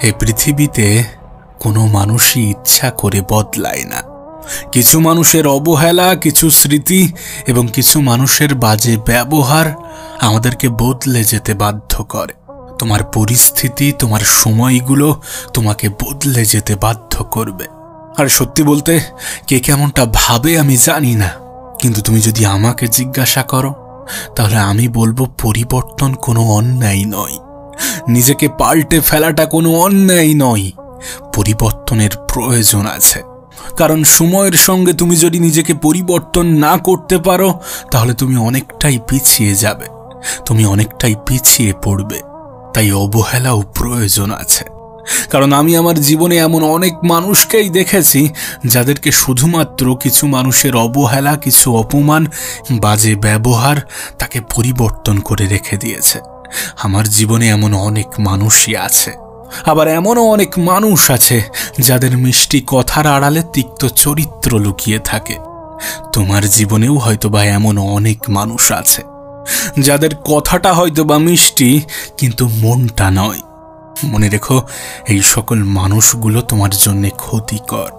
এই পৃথিবীতে কোনো মানুষই ইচ্ছা করে বদলায় না। কিছু মানুষের অবহেলা, কিছু স্মৃতি এবং কিছু মানুষের বাজে ব্যবহার আমাদেরকে বদলে যেতে বাধ্য করে। তোমার পরিস্থিতি, তোমার সময়গুলো তোমাকে বদলে যেতে বাধ্য করবে। আর সত্যি বলতে কে কেমনটা ভাবে আমি জানি না, কিন্তু তুমি যদি আমাকে জিজ্ঞাসা করো তাহলে আমি বলবো পরিবর্তন কোনো অন্যায় নয়, নিজেকে পাল্টে ফেলাটা কোনো অন্যায় নয়। পরিবর্তনের প্রয়োজন আছে, কারণ সময়ের সঙ্গে তুমি যদি নিজেকে পরিবর্তন না করতে পারো তাহলে তুমি অনেকটাই পিছিয়ে যাবে, তুমি অনেকটাই পিছিয়ে পড়বে। তাই অবহেলাও প্রয়োজন আছে, কারণ আমি আমার জীবনে এমন অনেক মানুষকেই দেখেছি যাদেরকে শুধুমাত্র কিছু মানুষের অবহেলা, কিছু অপমান, বাজে ব্যবহার তাকে পরিবর্তন করে রেখে দিয়েছে। আমার জীবনে এমন অনেক মানুষই আছে, আবার এমনও অনেক মানুষ আছে যাদের মিষ্টি কথার আড়ালে তিক্ত চরিত্র লুকিয়ে থাকে। তোমার জীবনেও হয়তোবা এমন অনেক মানুষ আছে যাদের কথাটা হয়তোবা মিষ্টি কিন্তু মনটা নয়। মনে রেখো, এই সকল মানুষগুলো তোমার জন্য ক্ষতিকর,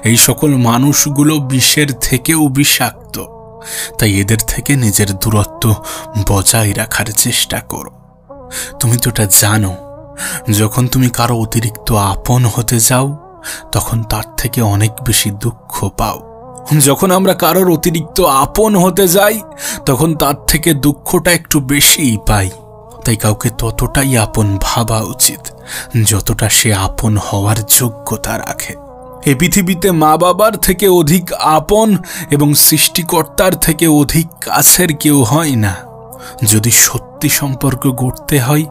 এই সকল মানুষগুলো বিষের থেকেও বিষাক্ত। তাই এদের থেকে নিজের দূরত্ব বজায় রাখার চেষ্টা করো। তুমি তো এটা জানো, যখন তুমি কারো অতিরিক্ত আপন হতে যাও তখন তার থেকে অনেক বেশি দুঃখ পাও। যখন আমরা কারোর অতিরিক্ত আপন হতে যাই তখন তার থেকে দুঃখটা একটু বেশিই পাই। তাই কাউকে ততটাই আপন ভাবা উচিত যতটা সে আপন হওয়ার যোগ্যতা রাখে। এই পৃথিবীতে মা বাবার থেকে অধিক আপন এবং সৃষ্টিকর্তার থেকে অধিক কাছের কেউ হয় না। যদি সত্যি সম্পর্ক গড়তে হয়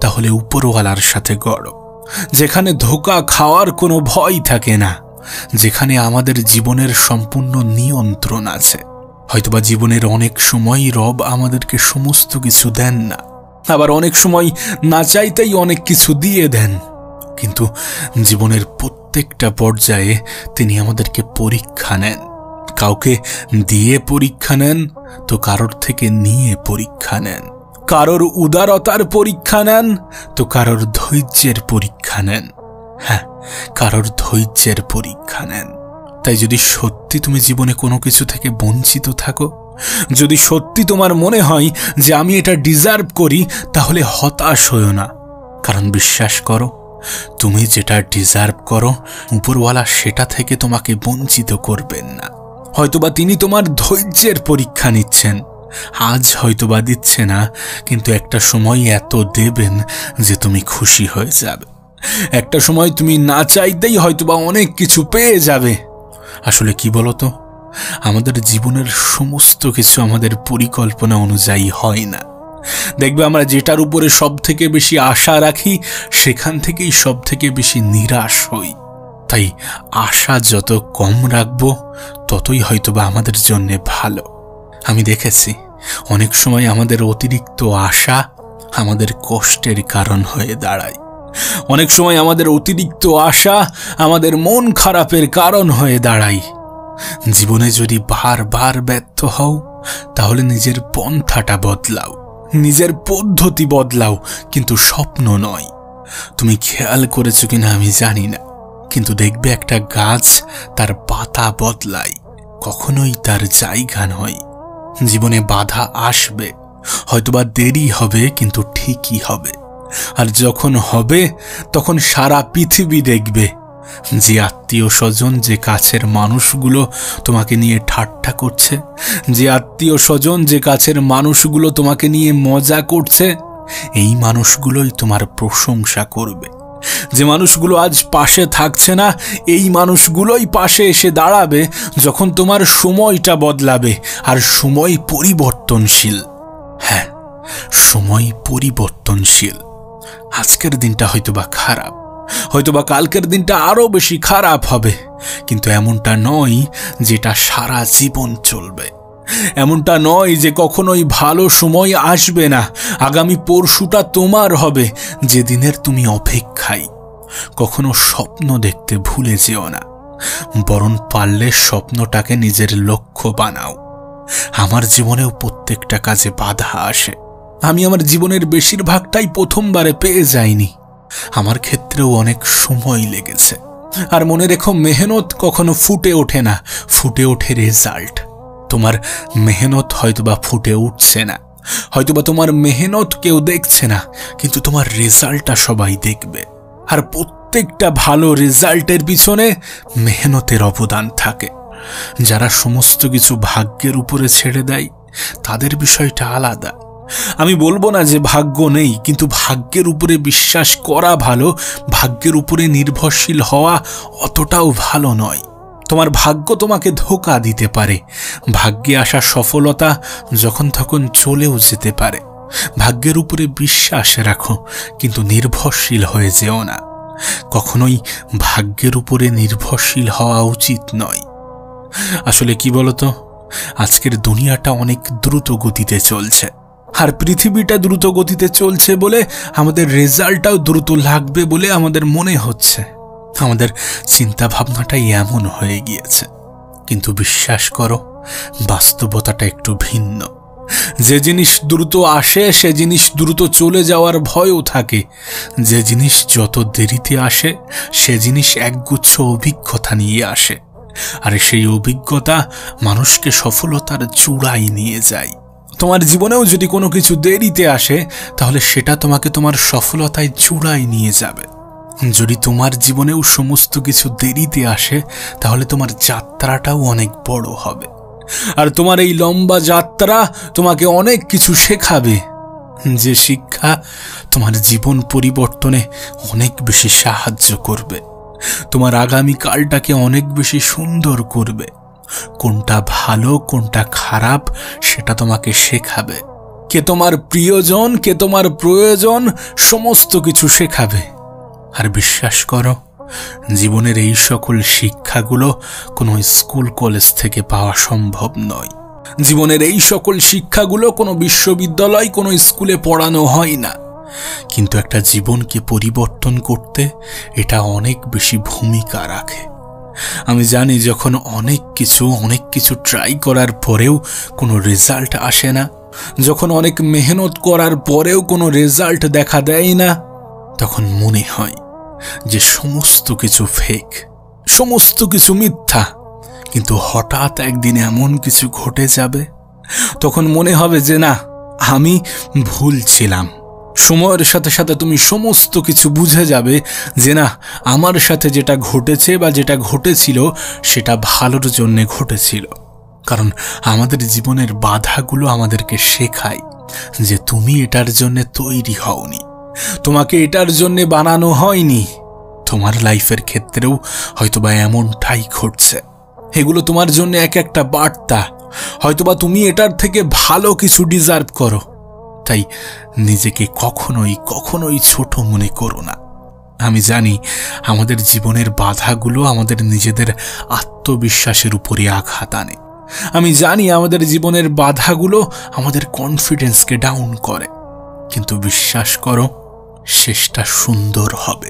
তাহলে উপরওয়ালার সাথে গড়ো, যেখানে ধোঁকা খাওয়ার কোনো ভয় থাকে না, যেখানে আমাদের জীবনের সম্পূর্ণ নিয়ন্ত্রণ আছে। হয়তোবা জীবনের অনেক সময় রব আমাদেরকে সমস্ত কিছু দেন না, আবার অনেক সময় না চাইতেই অনেক কিছু দিয়ে দেন, কিন্তু জীবনের প্রত্যেকটা পর্যায়ে তিনি আমাদেরকে পরীক্ষা নেন। কাউকে দিয়ে পরীক্ষা নেন তো কারোর থেকে নিয়ে পরীক্ষা নেন, কারোর উদারতার পরীক্ষা নেন তো কারোর ধৈর্যের পরীক্ষা নেন, হ্যাঁ, কারোর ধৈর্যের পরীক্ষা নেন। তাই যদি সত্যি তুমি জীবনে কোনো কিছু থেকে বঞ্চিত থাকো, যদি সত্যি তোমার মনে হয় যে আমি এটা ডিজার্ভ করি, তাহলে হতাশ হয়ো না, কারণ বিশ্বাস করো, তুমি যেটা ডিজার্ভ করো উপরওয়ালা সেটা থেকে তোমাকে বঞ্চিত করবেন না। হয়তোবা তিনি তোমার ধৈর্যের পরীক্ষা নিচ্ছেন, আজ হয়তোবা দিচ্ছে না, কিন্তু একটা সময় এত দেবেন যে তুমি খুশি হয়ে যাবে। একটা সময় তুমি না চাইতেই হয়তোবা অনেক কিছু পেয়ে যাবে। আসলে কি বলতো, আমাদের জীবনের সমস্ত কিছু আমাদের পরিকল্পনা অনুযায়ী হয় না। দেখবে আমরা যেটার উপরে সব থেকে বেশি আশা রাখি সেখান থেকেই সব থেকে বেশি নিরাশ হই। তাই আশা যত কম রাখবো ততই হয়তোবা আমাদের জন্য ভালো। আমি দেখেছি অনেক সময় আমাদের অতিরিক্ত আশা আমাদের কষ্টের কারণ হয়ে দাঁড়ায়, অনেক সময় আমাদের অতিরিক্ত আশা আমাদের মন খারাপের কারণ হয়ে দাঁড়ায়। জীবনে যদি বারবার ব্যর্থ হও তাহলে নিজের পন্থাটা বদলাও, নিজের পদ্ধতি বদলাও, কিন্তু স্বপ্ন নয়। তুমি খেয়াল করেছো কিনা আমি জানি না, কিন্তু দেখবে একটা গাছ তার পাতা বদলায়, কখনোই তার জায়গা নয়। জীবনে বাধা আসবে, হয়তোবা দেরি হবে কিন্তু ঠিকই হবে। আর যখন হবে তখন সারা পৃথিবী দেখবে যে আত্মীয় স্বজন, যে কাছের মানুষগুলো তোমাকে নিয়ে ঠাট্টা করছে, যে আত্মীয় স্বজন, যে কাছের মানুষগুলো তোমাকে নিয়ে মজা করছে, এই মানুষগুলোই তোমার প্রশংসা করবে। যে মানুষগুলো আজ পাশে থাকছে না, এই মানুষগুলোই পাশে এসে দাঁড়াবে যখন তোমার সময়টা বদলাবে। আর সময় পরিবর্তনশীল, হ্যাঁ, সময় পরিবর্তনশীল। আজকের দিনটা হয়তোবা খারাপ, হয়তোবা কালকের দিনটা আরো বেশি খারাপ হবে, কিন্তু এমনটা নয় যেটা সারা জীবন চলবে। এমনটা নয় যে কখনোই ভালো সময় আসবে না। আগামী পরশুটা তোমার হবে, যে দিনের তুমি অপেক্ষায়। কখনো স্বপ্ন দেখতে ভুলে যেও না, বরং পারলে স্বপ্নটাকে নিজের লক্ষ্য বানাও। আমার জীবনেও প্রত্যেকটা কাজে বাধা আসে, আমি আমার জীবনের বেশিরভাগটাই প্রথমবারে পেয়ে যাইনি, আমার ক্ষেত্রেও অনেক সময় লেগেছে। আর মনে রেখো, মেহনত কখনো ফুটে ওঠে না, ফুটে ওঠে রেজাল্ট। তোমার মেহনত হয়তোবা ফুটে উঠছে না, হয়তোবা তোমার মেহনত কেউ দেখছে না, কিন্তু তোমার রেজাল্টটা সবাই দেখবে। আর প্রত্যেকটা ভালো রেজাল্টের পিছনে মেহনতের অবদান থাকে। যারা সমস্ত কিছু ভাগ্যের উপরে ছেড়ে দেয় তাদের বিষয়টা আলাদা। আমি বলবো না যে ভাগ্য নেই, কিন্তু ভাগ্যের উপরে বিশ্বাস করা ভালো, ভাগ্যের উপরে নির্ভরশীল হওয়া অতটাও ভালো নয়। তোমার ভাগ্য তোমাকে ধোঁকা দিতে পারে, ভাগ্যে আসা সফলতা যখন তখন চলেও যেতে পারে। ভাগ্যের উপরে বিশ্বাস রাখো, কিন্তু নির্ভরশীল হয়ে যেও না। কখনোই ভাগ্যের উপরে নির্ভরশীল হওয়া উচিত নয়। আসলে কি বলতো, আজকের দুনিয়াটা অনেক দ্রুত গতিতে চলছে, আর পৃথিবীটা দ্রুত গতিতে চলছে বলে আমাদের রেজাল্টটাও দ্রুত লাগবে বলে আমাদের মনে হচ্ছে। আমাদের চিন্তা ভাবনাটাই এমন হয়ে গিয়েছে। কিন্তু বিশ্বাস করো, বাস্তবতাটা একটু ভিন্ন। যে জিনিস দ্রুত আসে সে জিনিস দ্রুত চলে যাওয়ার ভয়ও থাকে। যে জিনিস যত দেরিতে আসে সে জিনিস একগুচ্ছ অভিজ্ঞতা নিয়ে আসে, আর সেই অভিজ্ঞতা মানুষকে সফলতার চূড়ায় নিয়ে যায়। তোমার জীবনেও যদি কোনো কিছু দেরিতে আসে, তাহলে সেটা তোমাকে তোমার সফলতায় চূড়ায় নিয়ে যাবে। যদি তোমার জীবনেও সমস্ত কিছু দেরিতে আসে, তাহলে তোমার যাত্রাটাও অনেক বড় হবে। আর তোমার এই লম্বা যাত্রা তোমাকে অনেক কিছু শেখাবে, যে শিক্ষা তোমার জীবন পরিবর্তনে অনেক বেশি সাহায্য করবে, তোমার আগামীকালটাকে অনেক বেশি সুন্দর করবে। কোনটা ভালো কোনটা খারাপ সেটা তোমাকে শেখাবে। কে তোমার প্রিয়জন, কে তোমার প্রয়োজন, সমস্ত কিছু শেখাবে। আর বিশ্বাস করো, জীবনের এই সকল শিক্ষাগুলো কোনো স্কুল কলেজ থেকে পাওয়া সম্ভব নয়। জীবনের এই সকল শিক্ষাগুলো কোনো বিশ্ববিদ্যালয়, কোনো স্কুলে পড়ানো হয় না। কিন্তু একটা জীবনকে পরিবর্তন করতে এটা অনেক বেশি ভূমিকা রাখে। আমি জানি, যখন অনেক কিছু ট্রাই করার পরেও কোনো রেজাল্ট আসে না, যখন অনেক মেহনত করার পরেও কোনো রেজাল্ট দেখা দেয় না, তখন মনে হয় যে সমস্ত কিছু ফেক, সমস্ত কিছু মিথ্যা। কিন্তু হঠাৎ একদিন এমন কিছু ঘটে যাবে, তখন মনে হবে যে না, আমি ভুল ছিলাম। সময়ের সাথে সাথে তুমি সমস্ত কিছু বুঝে যাবে যে না, আমার সাথে যেটা ঘটেছে বা যেটা ঘটেছিল সেটা ভালোর জন্যে ঘটেছিল। কারণ আমাদের জীবনের বাধাগুলো আমাদেরকে শেখায় যে তুমি এটার জন্য তৈরি হওনি, তোমাকে এটার জন্য বানানো হয়নি। তোমার লাইফের ক্ষেত্রেও হয়তোবা এমনটাই ঘটছে। এগুলো তোমার জন্য এক একটা বার্তা। হয়তোবা তুমি এটার থেকে ভালো কিছু ডিজার্ভ করো। তাই নিজেকে কখনোই ছোট মনে করো না। আমি জানি আমাদের জীবনের বাধাগুলো আমাদের নিজেদের আত্মবিশ্বাসের উপরে আঘাত আনে। আমি জানি আমাদের জীবনের বাধাগুলো আমাদের কনফিডেন্সকে ডাউন করে। কিন্তু বিশ্বাস করো, শেষটা সুন্দর হবে।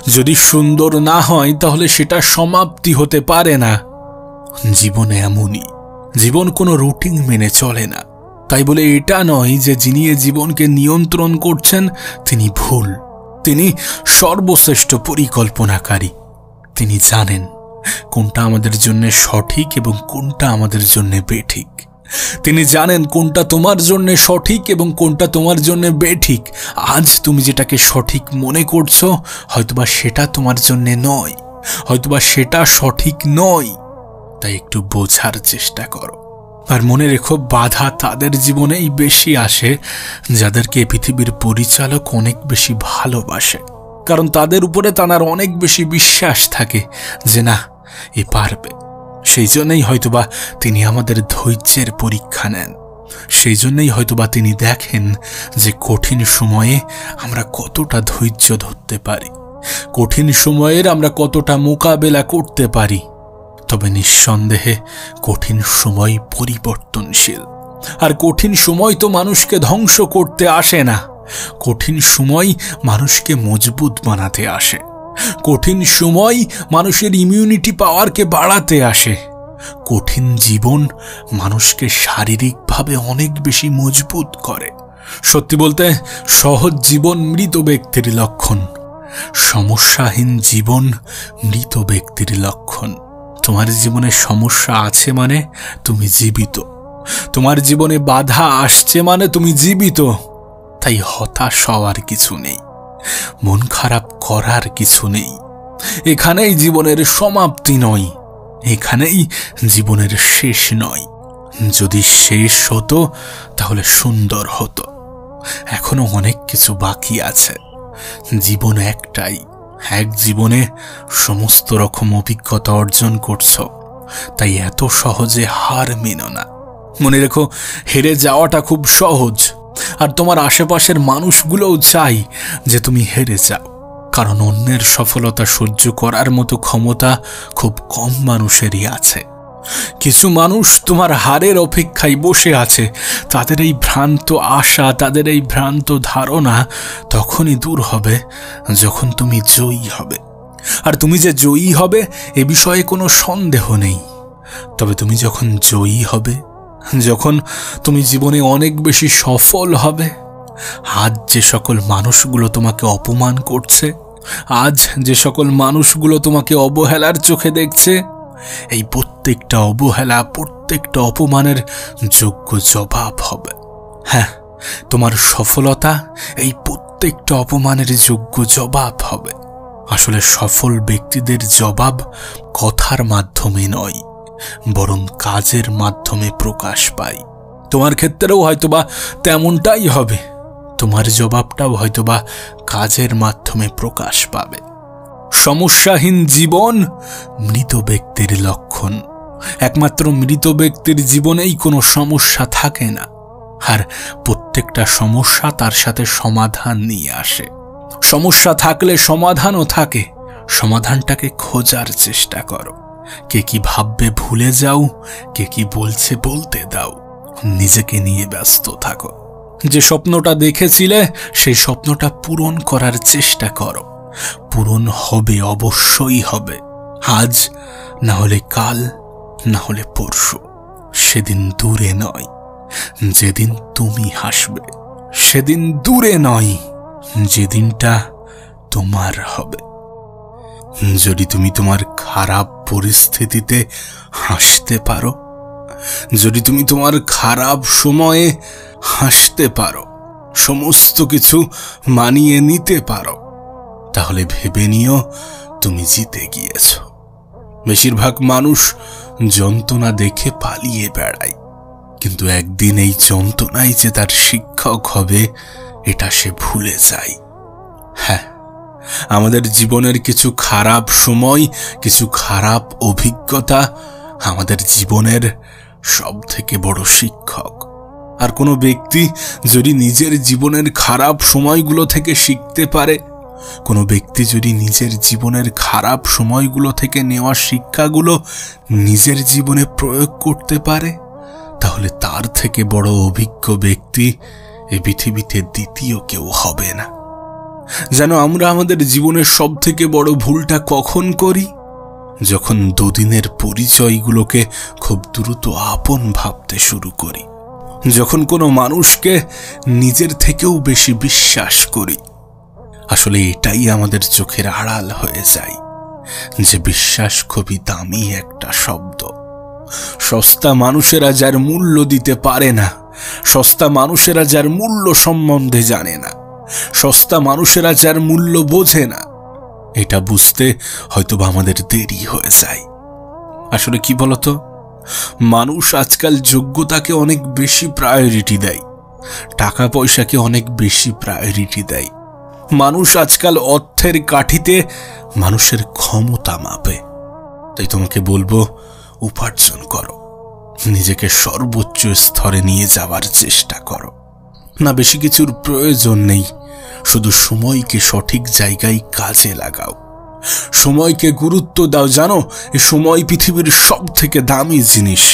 যদি সুন্দর না হয় তাহলে সেটা সমাপ্তি হতে পারে না। জীবন এমনই, জীবন কোনো রুটিন মেনে চলে না। তাই বলে এটা নয় যে যিনি এ জীবনকে নিয়ন্ত্রণ করছেন তিনি ভুল। তিনি সর্বশ্রেষ্ঠ পরিকল্পনাকারী। তিনি জানেন কোনটা আমাদের জন্য সঠিক এবং কোনটা আমাদের জন্য বেঠিক। তিনি জানেন কোনটা তোমার জন্য সঠিক এবং কোনটা তোমার জন্য বেঠিক। আজ তুমি যেটাকে সঠিক মনে করছো, হয়তোবা সেটা তোমার জন্য নয়, হয়তোবা সেটা সঠিক নয়। তাই একটু বোঝার চেষ্টা করো। আর মনে রেখো, বাধা তাদের জীবনেই বেশি আসে যাদেরকে পৃথিবীর পরিচালক অনেক বেশি ভালোবাসে। কারণ তাদের উপরে তার অনেক বেশি বিশ্বাস থাকে যে না, এ পারবে। সেই জন্যই হয়তোবা তিনি আমাদের ধৈর্যের পরীক্ষা নেন। সেই জন্যই হয়তোবা তিনি দেখেন যে কঠিন সময়ে আমরা কতটা ধৈর্য ধরতে পারি, কঠিন সময়ের আমরা কতটা মোকাবেলা করতে পারি। তবে নিঃসন্দেহে কঠিন সময় পরিবর্তনশীল। আর কঠিন সময় তো মানুষকে ধ্বংস করতে আসে না, কঠিন সময় মানুষকে মজবুত বানাতে আসে। কঠিন সময় মানুষের ইমিউনিটি পাওয়ারকে বাড়াতে আসে। কঠিন জীবন মানুষকে শারীরিকভাবে অনেক বেশি মজবুত করে। সত্যি বলতে, সহজ জীবন মৃত ব্যক্তির লক্ষণ। সমস্যাহীন জীবন মৃত ব্যক্তির লক্ষণ। তোমার জীবনে সমস্যা আছে মানে তুমি জীবিত। তোমার জীবনে বাধা আসছে মানে তুমি জীবিত। তাই হতাশ হওয়ার কিছু নেই, মন খারাপ করার কিছু নেই। এখানেই জীবনের সমাপ্তি নয়, এখানেই জীবনের শেষ নয়। যদি শেষ হতো তাহলে সুন্দর হতো। এখনো অনেক কিছু বাকি আছে। জীবন একটাই, এক জীবনে সমস্ত রকম অভিজ্ঞতা অর্জন করছো, তাই এত সহজে হার মেনো না। মনে রেখো, হেরে যাওয়াটা খুব সহজ, আর তোমার আশেপাশের মানুষগুলোও চাই যে তুমি হেরে যাও, কারণ অন্যের সফলতা সহ্য করার মতো ক্ষমতা খুব কম মানুষেরই আছে। কিছু মানুষ তোমার হারের অপেক্ষায় বসে আছে। তাদের এই ভ্রান্ত আশা, তাদের এই ভ্রান্ত ধারণা তখনই দূর হবে যখন তুমি জয়ী হবে। আর তুমি যে জয়ী হবে এ বিষয়ে কোনো সন্দেহ নেই। তবে তুমি যখন জয়ী হবে, যখন তুমি জীবনে অনেক বেশি সফল হবে, আজ যে সকল মানুষগুলো তোমাকে অপমান করছে, আজ যে সকল মানুষগুলো তোমাকে অবহেলার চোখে দেখছে, এই প্রত্যেকটা অবহেলা, প্রত্যেকটা অপমানের যোগ্য জবাব হবে। হ্যাঁ, তোমার সফলতা এই প্রত্যেকটা অপমানের যোগ্য জবাব হবে। আসলে সফল ব্যক্তিদের জবাব কথার মাধ্যমে নয়, বরং কাজের মাধ্যমে প্রকাশ পায়। তোমার ক্ষেত্রেও হয়তোবা তেমনটাই হবে। তোমার জবাবটাও হয়তোবা কাজের মাধ্যমে প্রকাশ পাবে। সমস্যাহীন জীবন মৃত ব্যক্তির লক্ষণ। একমাত্র মৃত ব্যক্তির জীবনেই কোনো সমস্যা থাকে না, আর প্রত্যেকটা সমস্যা তার সাথে সমাধান নিয়ে আসে। সমস্যা থাকলে সমাধানও থাকে। সমাধানটাকে খোঁজার চেষ্টা করো। কে কি ভাববে ভুলে যাও, কে কি বলছে বলতে দাও। নিজেকে নিয়ে ব্যস্ত থাকো। যে স্বপ্নটা দেখেছিলে সেই স্বপ্নটা পূরণ করার চেষ্টা করো। পূরণ হবে, অবশ্যই হবে। আজ না হলে কাল, না হলে পরশু। সেদিন দূরে নয় যেদিন তুমি হাসবে, সেদিন দূরে নয় যেদিনটা তোমার হবে। যদি তুমি তোমার খারাপ পরিস্থিতিতে হাসতে পারো, যদি তুমি তোমার খারাপ সময়ে হাসতে পারো, সমস্ত কিছু মানিয়ে নিতে পারো, তাহলে ভেবে নিও তুমি জিতে গিয়েছ। বেশিরভাগ মানুষ যন্ত্রণা দেখে পালিয়ে বেড়ায়, কিন্তু একদিন এই যন্ত্রণাই যে তার শিক্ষক হবে এটা সে ভুলে যায়। হ্যাঁ, আমাদের জীবনের কিছু খারাপ সময়, কিছু খারাপ অভিজ্ঞতা আমাদের জীবনের সব থেকে বড় শিক্ষক। আর কোনো ব্যক্তি যদি নিজের জীবনের খারাপ সময়গুলো থেকে শিখতে পারে, কোনো ব্যক্তি যদি নিজের জীবনের খারাপ সময়গুলো থেকে নেওয়া শিক্ষাগুলো নিজের জীবনে প্রয়োগ করতে পারে, তাহলে তার থেকে বড় অভিজ্ঞ ব্যক্তি এই পৃথিবীতে দ্বিতীয় কেউ হবে না। যেন আমরা আমাদের জীবনের সব থেকে বড় ভুলটা কখন করি? যখন দুদিনের পরিচয়গুলোকে খুব দ্রুত আপন ভাবতে শুরু করি, যখন কোনো মানুষকে নিজের থেকেও বেশি বিশ্বাস করি। আসলে এটাই আমাদের চোখের আড়াল হয়ে যায় যে বিশ্বাস খুবই দামি একটা শব্দ। সস্তা মানুষেরা যার মূল্য দিতে পারে না, সস্তা মানুষেরা যার মূল্য সম্বন্ধে জানে না, সস্তা মানুষেরা যার মূল্য বোঝে না, এটা বুঝতে হয়তোবা আমাদের দেরি হয়ে যায়। আসলে কি বলতো, মানুষ আজকাল যোগ্যতাকে অনেক বেশি প্রায়োরিটি দেয়, টাকা পয়সাকে অনেক বেশি প্রায়োরিটি দেয়। মানুষ আজকাল অর্থের কাঠিতে মানুষের ক্ষমতা মাপে। তাই তোমাকে বলবো, উপার্জন করো, নিজেকে সর্বোচ্চ স্তরে নিয়ে যাওয়ার চেষ্টা করো। না, বেশি কিছুর প্রয়োজন নেই, শুধু সময়কে সঠিক জায়গায় কাজে লাগাও, সময়কে গুরুত্ব দাও। জানো, এই সময় পৃথিবীর সব থেকে দামি জিনিস।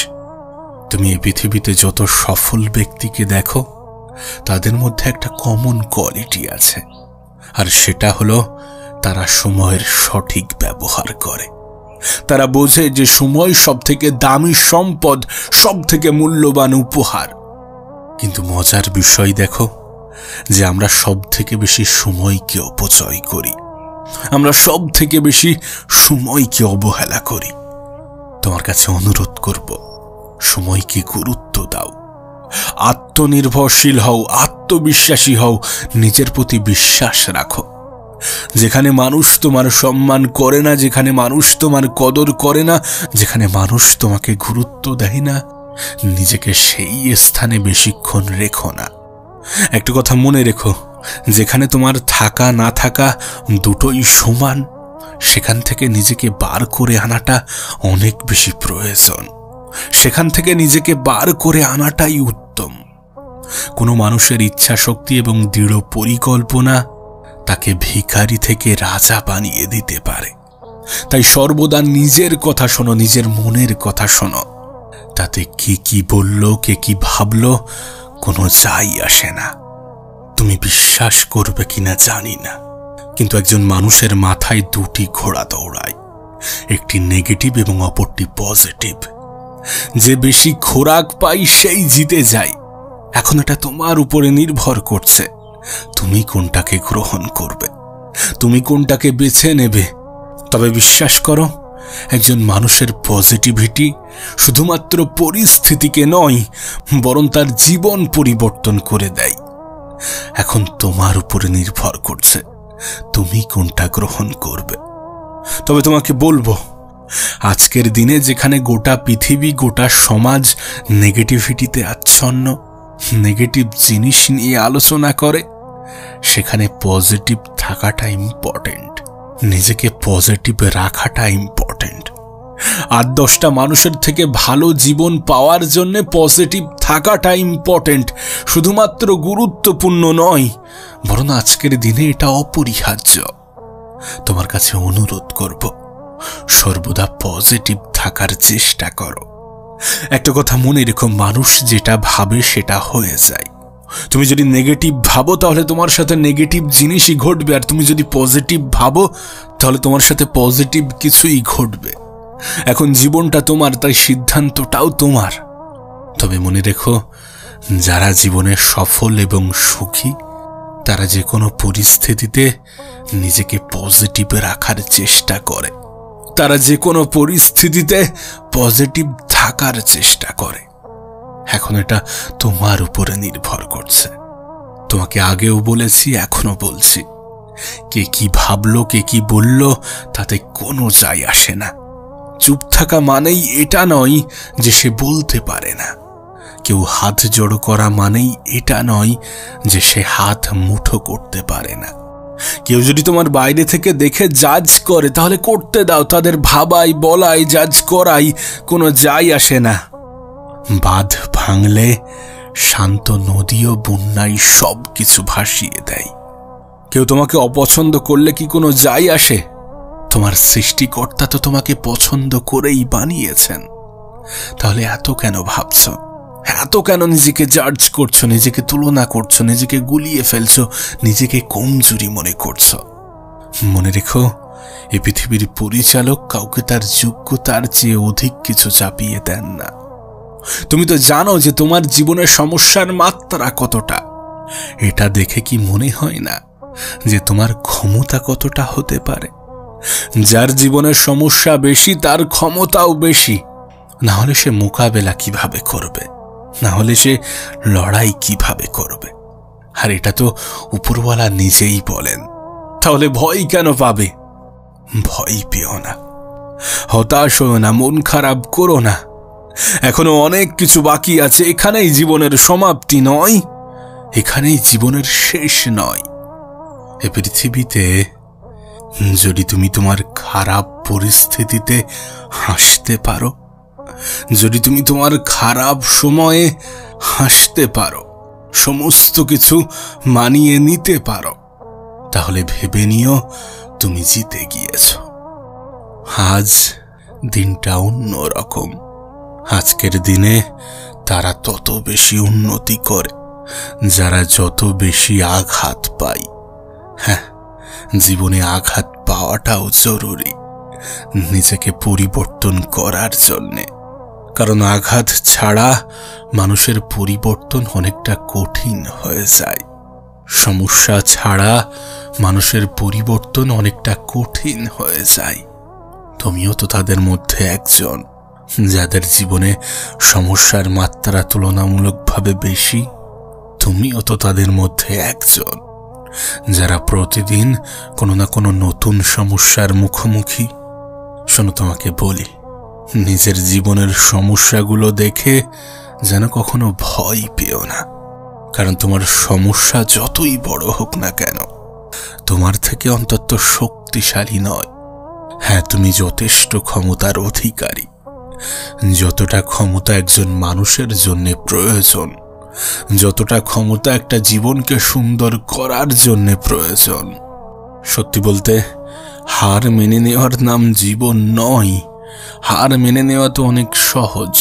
তুমি এই পৃথিবীতে যত সফল ব্যক্তিকে দেখো, তাদের মধ্যে একটা কমন কোয়ালিটি আছে, আর সেটা হলো তারা সময়ের সঠিক ব্যবহার করে। তারা বোঝে যে সময় সব থেকে দামি সম্পদ, সব থেকে মূল্যবান উপহার। কিন্তু মজার বিষয় দেখো যে আমরা সব থেকে বেশি সময়কে অপচয় করি। আমরা সব থেকে বেশি সময়কে অবহেলা করি। তোমার কাছে অনুরোধ করব, সময়কে গুরুত্ব দাও, আত্মনির্ভরশীল হও, আত্মবিশ্বাসী হও, নিজের প্রতি বিশ্বাস রাখো। যেখানে মানুষ তোমার সম্মান করে না, যেখানে মানুষ তোমার কদর করে না, যেখানে মানুষ তোমাকে গুরুত্ব দেয় না, নিজেকে সেই স্থানে বেশিক্ষণ রেখো না। একটা কথা মনে রেখো, যেখানে তোমার থাকা না থাকা দুটোই সমান, সেখান থেকে নিজেকে বার করে আনাটা অনেক বেশি প্রয়োজন। সেখান থেকে নিজেকে বার করে আনাটাই উত্তম। কোনো মানুষের ইচ্ছা শক্তি এবং দৃঢ় পরিকল্পনা তাকে ভিখারি থেকে রাজা বানিয়ে দিতে পারে। তাই সর্বদা নিজের কথা শোনো, নিজের মনের কথা শোনো। তাতে কে কি বলল, কে কি ভাবল, কোনো যাই আসে না। তুমি বিশ্বাস করবে কিনা জানি না, কিন্তু একজন মানুষের মাথায় দুটি ঘোড়া দৌড়ায়, একটি নেগেটিভ এবং অপরটি পজিটিভ। যে বেশি খোরাক পায় সেই জিতে যায়। এখন এটা তোমার উপরে নির্ভর করছে, তুমি কোনটাকে গ্রহণ করবে, তুমি কোনটাকে বেছে নেবে। তবে বিশ্বাস করো, একজন মানুষের পজিটিভিটি শুধুমাত্র পরিস্থিতিকে নয়, বরং তার জীবন পরিবর্তন করে দেয়। এখন তোমার উপরে নির্ভর করছে তুমি কোনটা গ্রহণ করবে। তবে তোমাকে বলবো, আজকের দিনে যেখানে গোটা পৃথিবী, গোটা সমাজ নেগেটিভিটিতে আচ্ছন্ন, নেগেটিভ জিনিস নিয়ে আলোচনা করে, সেখানে পজিটিভ থাকাটা ইম্পর্টেন্ট, নিজেকে পজিটিভ রাখাটা ইম্পর্টেন্ট। 8-10টা মানুষের থেকে ভালো জীবন পাওয়ার জন্য পজিটিভ থাকাটা ইম্পর্টেন্ট, শুধুমাত্র গুরুত্বপূর্ণ নয়, বরং আজকের দিনে এটা অপরিহার্য। তোমার কাছে অনুরোধ করব, সর্বদা পজিটিভ থাকার চেষ্টা করো। একটা কথা মনে রেখো, মানুষ যেটা ভাবে সেটা হয়ে যায়। তুমি যদি নেগেটিভ ভাবো তাহলে তোমার সাথে নেগেটিভ জিনিসই ঘটবে, আর তুমি যদি পজিটিভ ভাবো তাহলে তোমার সাথে পজিটিভ কিছুই ঘটবে। এখন জীবনটা তোমার, তাই সিদ্ধান্তটাও তোমার। তবে মনে রেখো, যারা জীবনে সফল এবং সুখী, তারা যে কোনো পরিস্থিতিতে নিজেকে পজিটিভ রাখার চেষ্টা করে, তারা যে কোনো পরিস্থিতিতে পজিটিভ থাকার চেষ্টা করে। এখন এটা তোমার উপরে নির্ভর করছে। তোমাকে আগেও বলেছি, এখনো বলছি, কে কি ভাবলো, কে কি বলল, তাতে কোনো যায় আসে না। চুপ থাকা মানেই এটা নয় যে সে বলতে পারে না। কেউ হাত জড়ো করা মানেই এটা নয় যে সে হাত মুঠো করতে পারে না। কেউ যদি তোমার বাইরে থেকে দেখে জাজ করে, তাহলে করতে দাও। তাদের ভাবাই, বলাই, জাজ করাই কোনো যায় আসে না। বাঁধ ভাঙলে শান্ত নদীও বন্যায় সব কিছু ভাসিয়ে দেয়। কেউ তোমাকে অপছন্দ করলে কি কোনো যায় আসে? তোমার সৃষ্টিকর্তা তো তোমাকে পছন্দ করেই বানিয়েছেন। তাহলে এত কেন ভাবছ, এত কেন নিজেকে জাজ করছো, নিজেকে তুলনা করছো, নিজেকে গুলিয়ে ফেলছো, নিজেকে কমজোরি মনে করছো? মনে রেখো, এই পৃথিবীর পরিচালক কাউকে তার যোগ্যতার চেয়ে অধিক কিছু চাপিয়ে দেন না। তুমি তো জানো যে তোমার জীবনের সমস্যার মাত্রা কতটা। এটা দেখে কি মনে হয় না যে তোমার ক্ষমতা কতটা হতে পারে? যার জীবনের সমস্যা বেশি, তার ক্ষমতাও বেশি। না হলে সে মোকাবেলা কিভাবে করবে? না হলে সে লড়াই কিভাবে করবে? আর এটা তো উপরওয়ালা নিজেই বলেন। তাহলে ভয় কেন পাবে? ভয় পেও না, হতাশ হও না, মন খারাপ করো না। এখনো অনেক কিছু বাকি আছে। এখানেই জীবনের সমাপ্তি নয়, এখানেই জীবনের শেষ নয়। এ পৃথিবীতে যদি তুমি তোমার খারাপ পরিস্থিতিতে হাসতে পারো, যদি তুমি তোমার খারাপ সময়ে হাসতে পারো, সমস্ত কিছু মানিয়ে নিতে পারো, তাহলে ভেবে নিও তুমি জিতে গিয়েছ। আজ দিনটা অন্যরকম। আজকের দিনে তারা তত বেশি উন্নতি করে যারা যত বেশি আঘাত পায়। হ্যাঁ, জীবনে আঘাত পাওয়াটাও জরুরি নিজেকে পরিবর্তন করার জন্যে, কারণ আঘাত ছাড়া মানুষের পরিবর্তন অনেকটা কঠিন হয়ে যায়। সমস্যা ছাড়া মানুষের পরিবর্তন অনেকটা কঠিন হয়ে যায়। তুমিও তো তাদের মধ্যে একজন, যাদের জীবনে সমস্যার মাত্রা তুলনামূলকভাবে বেশি। তুমিও তো তাদের মধ্যে একজন, যারা প্রতিদিন কোনো না কোনো নতুন সমস্যার মুখোমুখি। শোনো, তোমাকে বলি, নিজের জীবনের সমস্যাগুলো দেখে যেন কখনো ভয় পেও না। কারণ তোমার সমস্যা যতই বড় হোক না কেন, তোমার থেকে অন্তত শক্তিশালী নয়। হ্যাঁ, তুমি যথেষ্ট ক্ষমতার অধিকারী। যতটা ক্ষমতা একজন মানুষের জন্য প্রয়োজন, যতটা ক্ষমতা একটা জীবনকে সুন্দর করার জন্য প্রয়োজন। সত্যি বলতে, হার মেনে নেওয়ার নাম জীবন নয়। হার মেনে নেওয়া তো অনেক সহজ,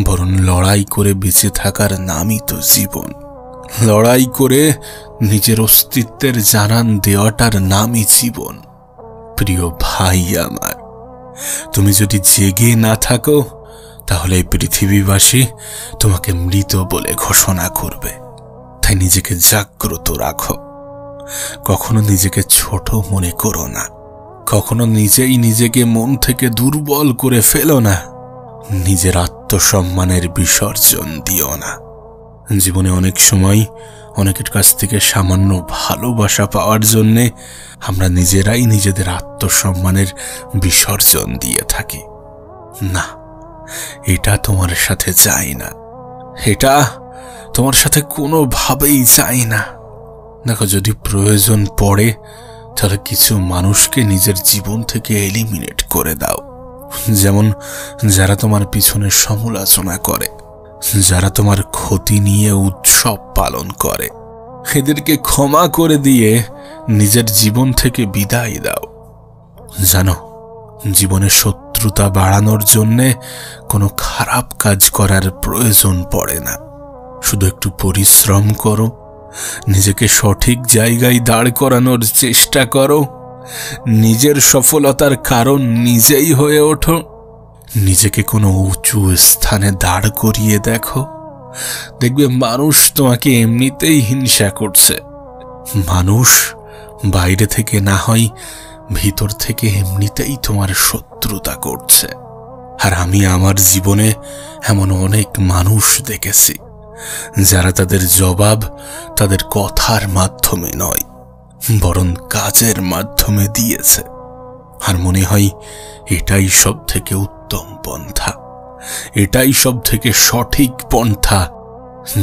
বরং লড়াই করে বেঁচে থাকার নামই তো জীবন। লড়াই করে নিজের অস্তিত্বের জানান দেওয়াটার নামই জীবন। প্রিয় ভাই আমার, তুমি যদি জেগে না থাকো, তাহলে এই পৃথিবীবাসী তোমাকে মৃত বলে ঘোষণা করবে। তাই নিজেকে জাগ্রত রাখো। কখনো নিজেকে ছোট মনে করো না। কখনো নিজেই নিজেকে মন থেকে দুর্বল করে ফেলো না। নিজের আত্মসম্মানের বিসর্জন দিও না। জীবনে অনেক সময় অনেকের কাছ থেকে সামান্য ভালোবাসা পাওয়ার জন্যে আমরা নিজেরাই নিজেদের আত্মসম্মানের বিসর্জন দিয়ে থাকি। না, এটা তোমার সাথে যায় না। এটা তোমার সাথে কোনোভাবেই যায় না। দেখো, যদি প্রয়োজন পড়ে তাহলে কিছু মানুষকে নিজের জীবন থেকে এলিমিনেট করে দাও। যেমন যারা তোমার পিছনে সমালোচনা করে, যারা তোমার ক্ষতি নিয়ে উৎসব পালন করে, এদেরকে ক্ষমা করে দিয়ে নিজের জীবন থেকে বিদায় দাও। জানো, জীবনে শত্রুতা বাড়ানোর জন্যে কোনো খারাপ কাজ করার প্রয়োজন পড়ে না। শুধু একটু পরিশ্রম করো, নিজেকে সঠিক জায়গায় দাঁড় করানোর চেষ্টা করো, নিজের সফলতার কারণ নিজেই হয়ে ওঠো। নিজেকে কোনো উঁচু স্থানে দাঁড় করিয়ে দেখো, দেখবে মানুষ তোমাকে এমনিতেই হিংসা করছে। মানুষ বাইরে থেকে না হয়, ভিতর থেকে এমনিতেই তোমার শত্রুতা করছে। আর আমি আমার জীবনে এমন অনেক মানুষ দেখেছি, যারা তাদের জবাব তাদের কথার মাধ্যমে নয়, বরং কাজের মাধ্যমে দিয়েছে। আর মনে হয় এটাই সব থেকে উত্তম পন্থা, এটাই সব থেকে সঠিক পন্থা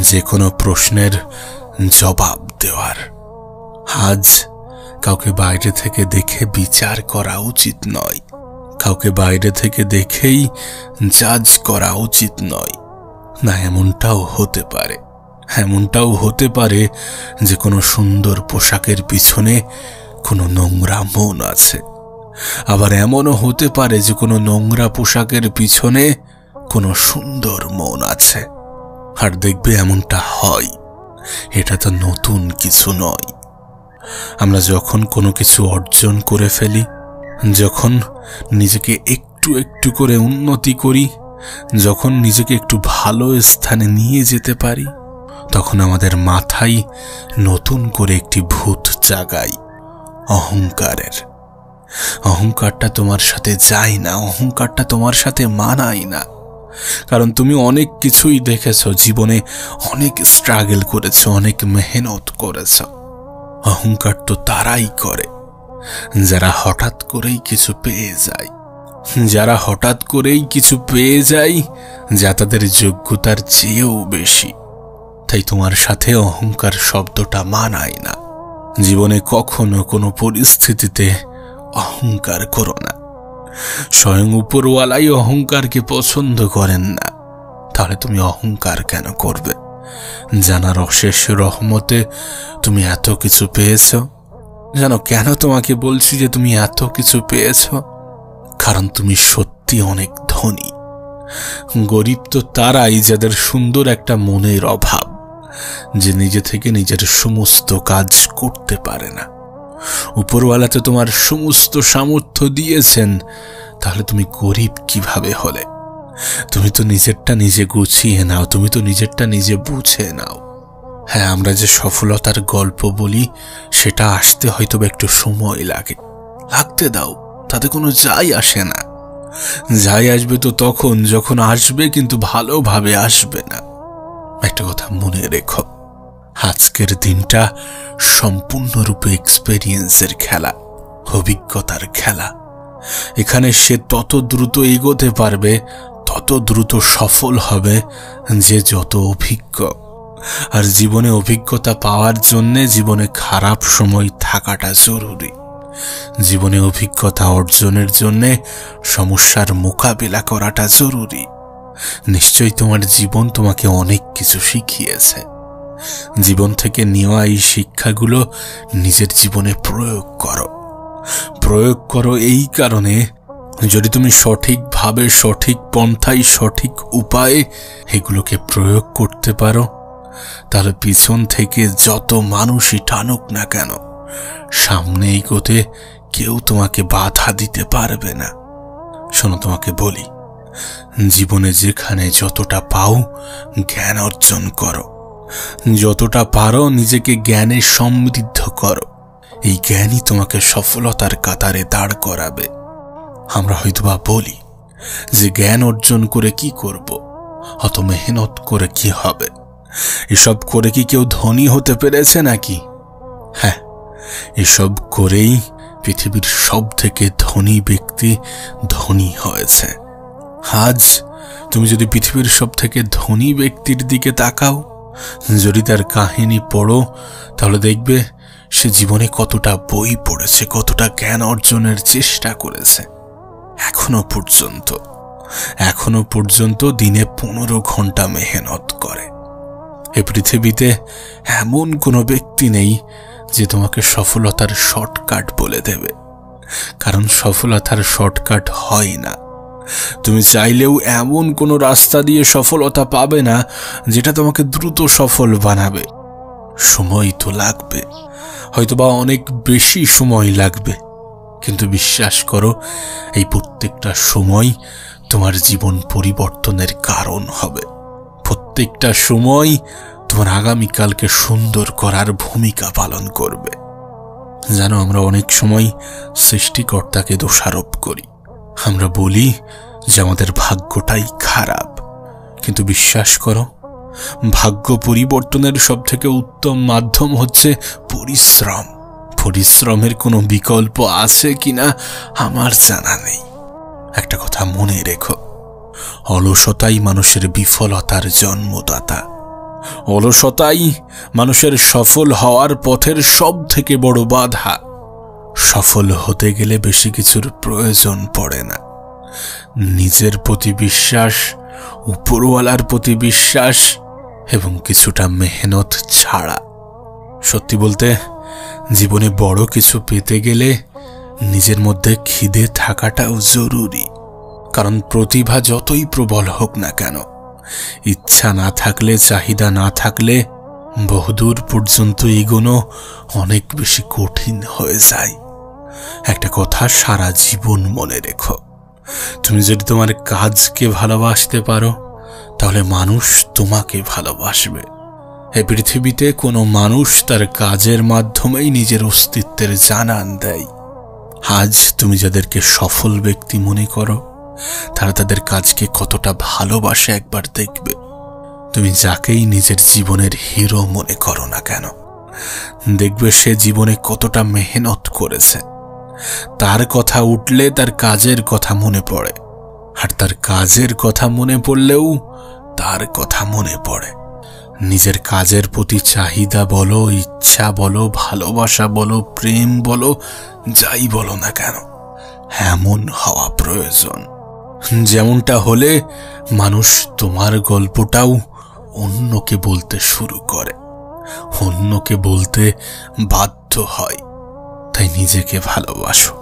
যে কোনো প্রশ্নের জবাব দেওয়ার। আজ কাউকে বাইরে থেকে দেখে বিচার করা উচিত নয়, কাউকে বাইরে থেকে দেখেই জাজ করা উচিত নয়। না, এমনটাও হতে পারে যে কোনো সুন্দর পোশাকের পিছনে কোনো নোংরা মন আছে। আবার এমনও হতে পারে যে কোনো নোংরা পোশাকের পিছনে কোনো সুন্দর মন আছে। আর দেখবে এমনটা হয়, এটা তো নতুন কিছু নয়। আমরা যখন কোনো কিছু অর্জন করে ফেলি, যখন নিজেকে একটু একটু করে উন্নতি করি, যখন নিজেকে একটু ভালো স্থানে নিয়ে যেতে পারি, তখন আমাদের মাথায় নতুন করে একটি ভূত জাগায়, অহংকারের। অহংকারটা তোমার সাথে যায় না, অহংকারটা তোমার সাথে মানায় না। কারণ তুমি অনেক কিছুই দেখেছো, জীবনে অনেক স্ট্রাগল করেছো, অনেক মেহনত করেছো। অহংকার তো তারাই করে যারা হঠাৎ করেই কিছু পেয়ে যায়, যা তাদের যোগ্যতার চেয়েও বেশি। তাই তোমার সাথে অহংকার শব্দটা মানায় না। জীবনে কখনো কোনো পরিস্থিতিতে অহংকার করো না। স্বয়ং উপরওয়ালাই অহংকারকে পছন্দ করেন না, তাহলে তুমি অহংকার কেন করবে? জানার অশেষ রহমতে তুমি এত কিছু পেয়েছ। জানো কেন তোমাকে বলছি যে তুমি এত কিছু পেয়েছ? কারণ তুমি সত্যি অনেক ধনী। গরিব তো তারাই যাদের সুন্দর একটা মনের অভাব, যে নিজে থেকে নিজের সমস্ত কাজ করতে পারে না। উপরওয়ালা তো তোমার সমস্ত সামর্থ্য দিয়েছেন, তাহলে তুমি গরিব কিভাবে হলে? তুমি তো নিজেরটা নিজে গুছিয়ে নাও, তুমি তো নিজেরটা নিজে বুঝে নাও। হ্যাঁ, আমরা যে সফলতার গল্প বলি সেটা আসতে হয়তো একটু সময় লাগে, লাগতে দাও, তাতে কোনো যাই আসে না। যাই আসবে তো তখন যখন আসবে, কিন্তু ভালোভাবে আসবে না। একটা কথা মনে রেখো, আজকের দিনটা সম্পূর্ণরূপে এক্সপেরিয়েন্সের খেলা, অভিজ্ঞতার খেলা। এখানে সে তত দ্রুত এগোতে পারবে, তত দ্রুত সফল হবে যে যত অভিজ্ঞ। আর জীবনে অভিজ্ঞতা পাওয়ার জন্যে জীবনে খারাপ সময় থাকাটা জরুরি। জীবনে অভিজ্ঞতা অর্জনের জন্যে সমস্যার মোকাবিলা করাটা জরুরি। নিশ্চয়ই তোমার জীবন তোমাকে অনেক কিছু শিখিয়েছে। জীবন থেকে নেওয়া এই শিক্ষাগুলো নিজের জীবনে প্রয়োগ করো এই কারণে, যদি তুমি সঠিকভাবে, সঠিক পন্থায়, সঠিক উপায়ে এগুলোকে প্রয়োগ করতে পারো, তাহলে পিছন থেকে যত মানুষই টানুক না কেন, সামনে এগোতে কেউ তোমাকে বাধা দিতে পারবে না। শোনো, তোমাকে বলি, জীবনে যেখানে যতটা পাও জ্ঞান অর্জন করো, যতটা পারো নিজেকে জ্ঞানে সমৃদ্ধ করো। এই জ্ঞানই তোমাকে সফলতার কাতারে দাঁড় করাবে। আমরা হয়তোবা বলি যে জ্ঞান অর্জন করে কি করব, অত মেহনত করে কি হবে? এসব করে কি কেউ ধনী হতে পেরেছে নাকি? হ্যাঁ, এসব করেই পৃথিবীর সব থেকে ধনী ব্যক্তি ধনী হয়েছে। আজ তুমি যদি পৃথিবীর সব থেকে ধনী ব্যক্তির দিকে তাকাও, যদি তার কাহিনী পড়ো, তাহলে দেখবে সে জীবনে কতটা বই পড়েছে, কতটা জ্ঞান অর্জনের চেষ্টা করেছে। এখনো পর্যন্ত দিনে 15 ঘন্টা মেহনত করে। এ পৃথিবীতে এমন কোনো ব্যক্তি নেই যে তোমাকে সফলতার শর্টকাট বলে দেবে, কারণ সফলতার শর্টকাট হয় না। তুমি চাইলেও এমন কোনো রাস্তা দিয়ে সফলতা পাবে না যেটা তোমাকে দ্রুত সফল বানাবে। সময় তো লাগবে, হয়তোবা অনেক বেশি সময় লাগবে, কিন্তু বিশ্বাস করো, এই প্রত্যেকটা সময় তোমার জীবন পরিবর্তনের কারণ হবে। প্রত্যেকটা সময় তোমার আগামীকালকে সুন্দর করার ভূমিকা পালন করবে। জানো, আমরা অনেক সময় সৃষ্টিকর্তাকে দোষারোপ করি। আমরা বলি যে আমাদের ভাগ্যটাই খারাপ, কিন্তু বিশ্বাস করো, ভাগ্য পরিবর্তনের সবথেকে উত্তম মাধ্যম হচ্ছে পরিশ্রম। পরিশ্রমের কোনো বিকল্প আছে কিনা আমার জানা নেই। একটা কথা মনে রেখো, অলসতাই মানুষের বিফলতার জন্মদাতা। অলসতাই মানুষের সফল হওয়ার পথের সব থেকে বড় বাধা। সফল হতে গেলে বেশি কিছুর প্রয়োজন পড়ে না। নিজের প্রতি বিশ্বাস, উপরওয়ালার প্রতি বিশ্বাস এবং কিছুটা মেহনত ছাড়া। সত্যি বলতে, জীবনে বড় কিছু পেতে গেলে নিজের মধ্যে খিদে থাকাটাও জরুরি। কারণ প্রতিভা যতই প্রবল হোক না কেন, ইচ্ছা না থাকলে, চাহিদা না থাকলে বহুদূর পর্যন্ত এগোনো অনেক বেশি কঠিন হয়ে যায়। একটা কথা সারা জীবন মনে রেখো, তুমি যদি তোমার কাজকে ভালোবাসতে পারো, তাহলে মানুষ তোমাকে ভালোবাসবে। এই পৃথিবীতে কোনো মানুষ তার কাজের মাধ্যমেই নিজের অস্তিত্বের জানান দেয়। আজ তুমি যাদেরকে সফল ব্যক্তি মনে করো, তারা তাদের কাজকে কতটা ভালোবাসে একবার দেখবে। তুমি যাকেই নিজের জীবনের হিরো মনে করো না কেন, দেখবে সে জীবনে কতটা মেহনত করেছে। তার কথা উঠলে তার কাজের কথা মনে পড়ে, আর তার কাজের কথা মনে পড়লেও তার কথা মনে পড়ে। নিজের কাজের প্রতি চাহিদা বলো, ইচ্ছা বলো, ভালোবাসা বলো, প্রেম বলো, যাই বলো না কেন, এমন হওয়া প্রয়োজন। যেমনটা হলে মানুষ তোমার গল্পটাও অন্যকে বলতে শুরু করে, অন্যকে বলতে বাধ্য হয়। তাই নিজেকে ভালোবাসো,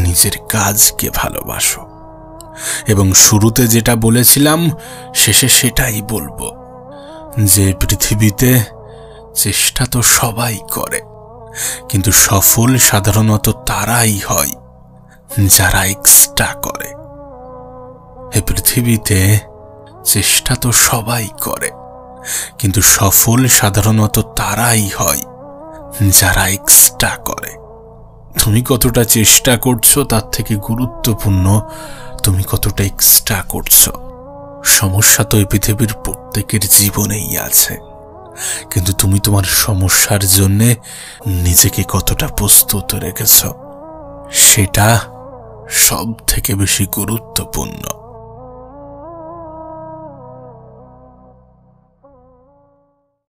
নিজের কাজকে ভালোবাসো, এবং শুরুতে যেটা বলেছিলাম শেষে সেটাই বলবো, যে পৃথিবীতে চেষ্টা তো সবাই করে, কিন্তু সফল সাধারণত তারাই হয় যারা এক্সট্রা করে। এই পৃথিবীতে চেষ্টা তো সবাই করে, কিন্তু সফল সাধারণত তারাই হয় যারা এক্সট্রা করে। তুমি কতটা চেষ্টা করছো তার থেকে গুরুত্বপূর্ণ তুমি কতটা এক্সট্রা করছো। সমস্যা তো এই পৃথিবীর প্রত্যেকের জীবনেই আছে, কিন্তু তুমি তোমার সমস্যার জন্যে নিজেকে কতটা প্রস্তুত রেখেছ সেটা সব থেকে বেশি গুরুত্বপূর্ণ।